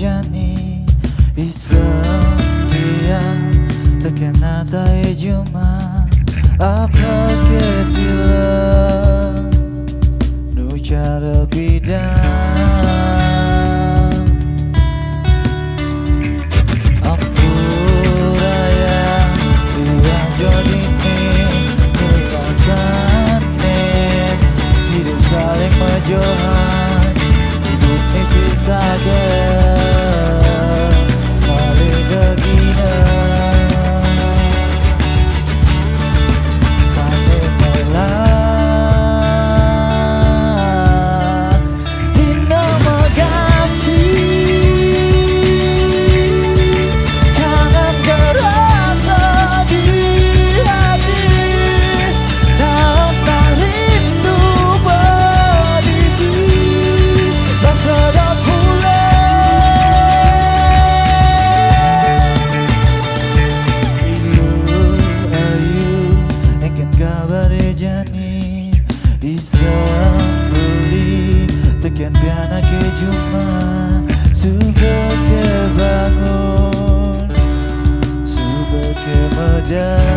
jani isang dia terkena tai juma apa ketila nu cara bidang ampuraya tiang jodini perasane hidup saling menjohan hidup ni bisa paling begina sampai malam dina mengganti kangen kerasa di hati naon tak rindu badiku rasa dah jani disambuli tekan piana ke juma suka ke bangun suka ke medal